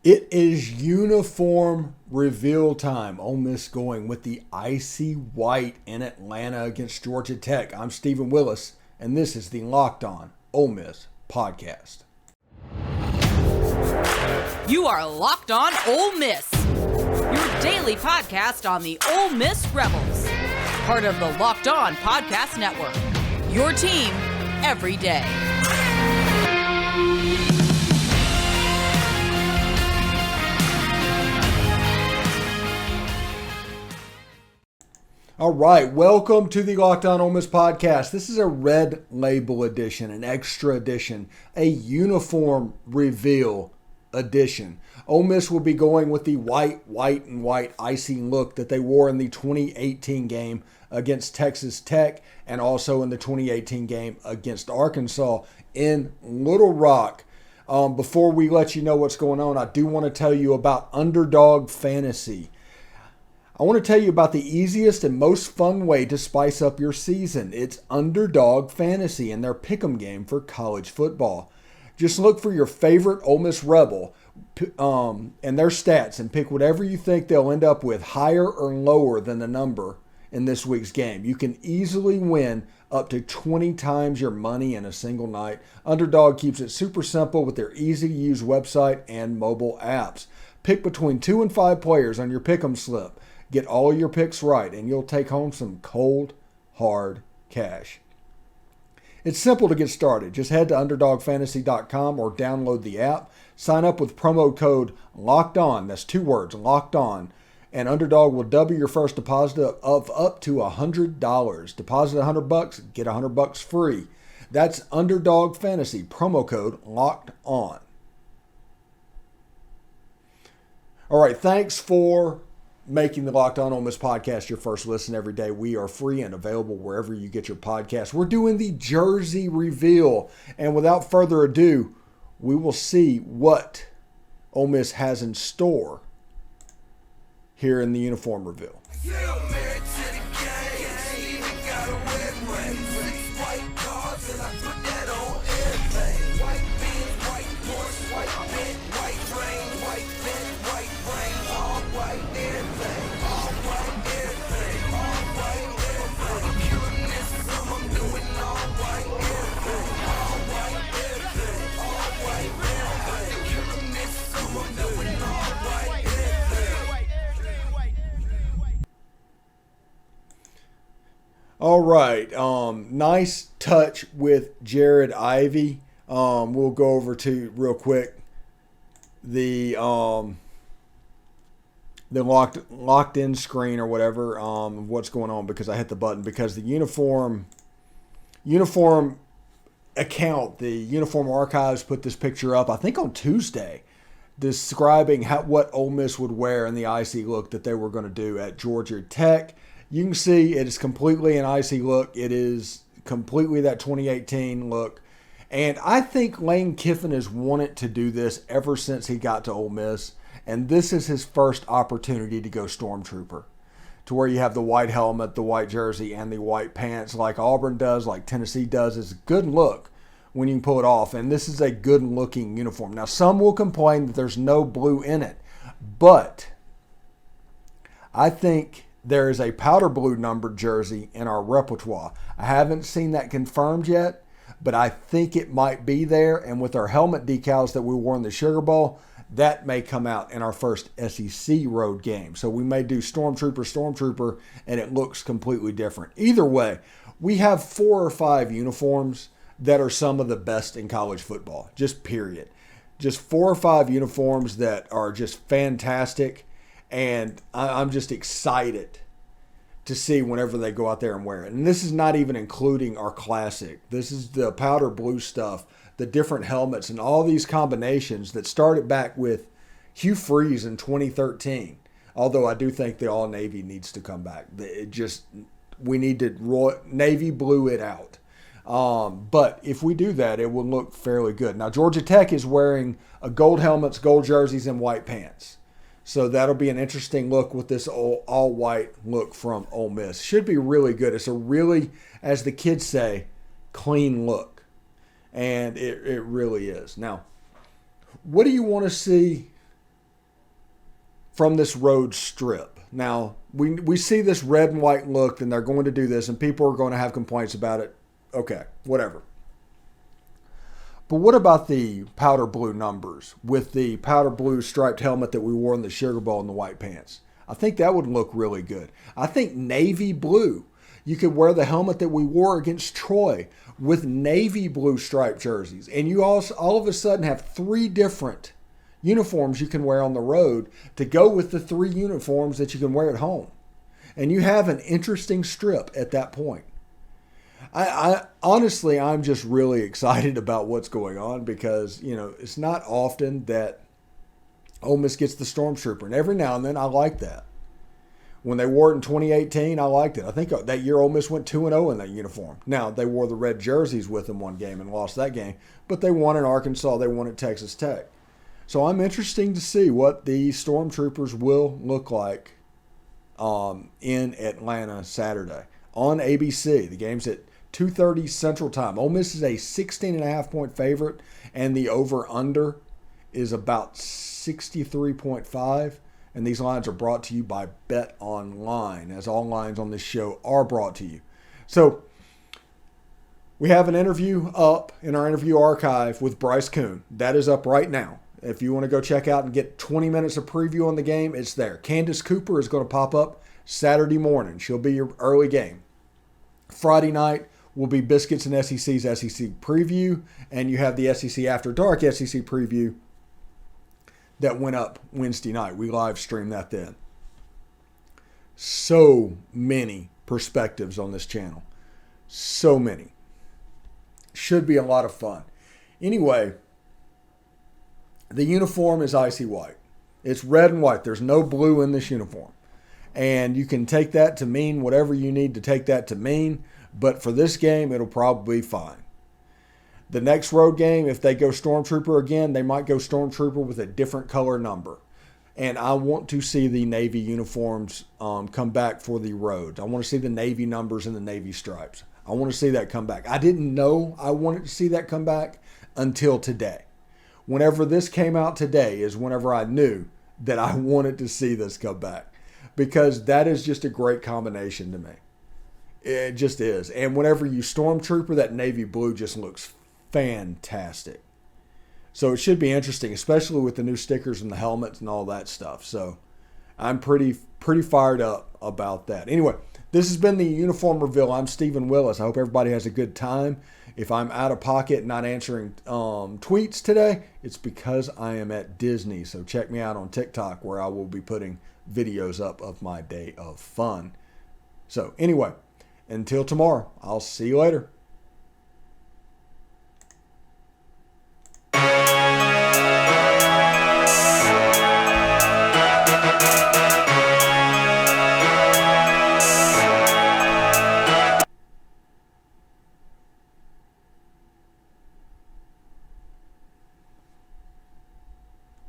It is uniform reveal time. Ole Miss going with the icy white in Atlanta against Georgia Tech. I'm Stephen Willis, and this is the Locked On Ole Miss podcast. You are Locked On Ole Miss, your daily podcast on the Ole Miss Rebels, part of the Locked On Podcast Network, your team every day. All right, welcome to the Locked On Ole Miss podcast. This is a red label edition, an extra edition, a uniform reveal edition. Ole Miss will be going with the white icing look that they wore in the 2018 game against Texas Tech and also in the 2018 game against Arkansas in Little Rock. Before we let you know what's going on, I do want to tell you about Underdog Fantasy. I want to tell you about the easiest and most fun way to spice up your season. It's Underdog Fantasy and their pick'em game for college football. Just look for your favorite Ole Miss Rebel and their stats and pick whatever you think they'll end up with, higher or lower than the number in this week's game. You can easily win up to 20 times your money in a single night. Underdog keeps it super simple with their easy-to-use website and mobile apps. Pick between 2 and 5 players on your pick'em slip. Get all your picks right, and you'll take home some cold, hard cash. It's simple to get started. Just head to UnderdogFantasy.com or download the app. Sign up with promo code LOCKEDON. That's 2 words, Locked On. And Underdog will double your first deposit of up to $100. Deposit $100, get $100 free. That's Underdog Fantasy, promo code Locked On. All right, thanks for making the Locked On Ole Miss podcast your first listen every day. We are free and available wherever you get your podcasts. We're doing the jersey reveal. And without further ado, we will see what Ole Miss has in store here in the uniform reveal. All right, nice touch with Jared Ivey. We'll go over to real quick the locked in screen or whatever. What's going on because I hit the button because the uniform account, the Uniform Archives put this picture up I think on Tuesday, describing what Ole Miss would wear in the icy look that they were going to do at Georgia Tech. You can see it is completely an icy look. It is completely that 2018 look. And I think Lane Kiffin has wanted to do this ever since he got to Ole Miss. And this is his first opportunity to go Stormtrooper, to where you have the white helmet, the white jersey, and the white pants like Auburn does, like Tennessee does. It's a good look when you can pull it off. And this is a good-looking uniform. Now, some will complain that there's no blue in it. But I think there is a powder blue numbered jersey in our repertoire. I haven't seen that confirmed yet, but I think it might be there. And with our helmet decals that we wore in the Sugar Bowl, that may come out in our first SEC road game. So we may do Stormtrooper, and it looks completely different. Either way, we have 4 or 5 uniforms that are some of the best in college football, just period. Just 4 or 5 uniforms that are just fantastic. And I'm just excited to see whenever they go out there and wear it. And this is not even including our classic. This is the powder blue stuff, the different helmets, and all these combinations that started back with Hugh Freeze in 2013. Although I do think the all Navy needs to come back. We need to Navy blue it out. But if we do that, it will look fairly good. Now, Georgia Tech is wearing a gold helmets, gold jerseys, and white pants. So that'll be an interesting look with this all-white look from Ole Miss. Should be really good. It's a really, as the kids say, clean look. And it really is. Now, what do you want to see from this road strip. Now, we see this red and white look, and they're going to do this, and people are going to have complaints about it. Okay, whatever. But what about the powder blue numbers with the powder blue striped helmet that we wore in the Sugar Bowl and the white pants? I think that would look really good. I think navy blue. You could wear the helmet that we wore against Troy with navy blue striped jerseys. And you all of a sudden have 3 different uniforms you can wear on the road to go with the 3 uniforms that you can wear at home. And you have an interesting strip at that point. I honestly, I'm just really excited about what's going on because, it's not often that Ole Miss gets the Stormtrooper. And every now and then, I like that. When they wore it in 2018, I liked it. I think that year Ole Miss went 2-0 in that uniform. Now, they wore the red jerseys with them one game and lost that game. But they won in Arkansas. They won at Texas Tech. So I'm interested to see what the Stormtroopers will look like in Atlanta Saturday on ABC. The game's at 2:30 Central Time. Ole Miss is a 16.5-point favorite, and the over-under is about 63.5. And these lines are brought to you by BetOnline, as all lines on this show are brought to you. So we have an interview up in our interview archive with Bryce Coon. That is up right now. If you want to go check out and get 20 minutes of preview on the game, it's there. Candace Cooper is going to pop up Saturday morning. She'll be your early game. Friday night will be Biscuits and SEC's SEC preview, and you have the SEC After Dark SEC preview that went up Wednesday night. We live streamed that then. So many perspectives on this channel. So many. Should be a lot of fun. Anyway, the uniform is icy white. It's red and white. There's no blue in this uniform. And you can take that to mean whatever you need to take that to mean. But for this game, it'll probably be fine. The next road game, if they go Stormtrooper again, they might go Stormtrooper with a different color number. And I want to see the Navy uniforms come back for the road. I want to see the Navy numbers and the Navy stripes. I want to see that come back. I didn't know I wanted to see that come back until today. Whenever this came out today is whenever I knew that I wanted to see this come back. Because that is just a great combination to me. It just is. And whenever you Stormtrooper, that navy blue just looks fantastic. So it should be interesting, especially with the new stickers and the helmets and all that stuff. So I'm pretty fired up about that. Anyway, this has been the Uniform Reveal. I'm Stephen Willis. I hope everybody has a good time. If I'm out of pocket and not answering tweets today, it's because I am at Disney. So check me out on TikTok where I will be putting videos up of my day of fun. So anyway, until tomorrow, I'll see you later.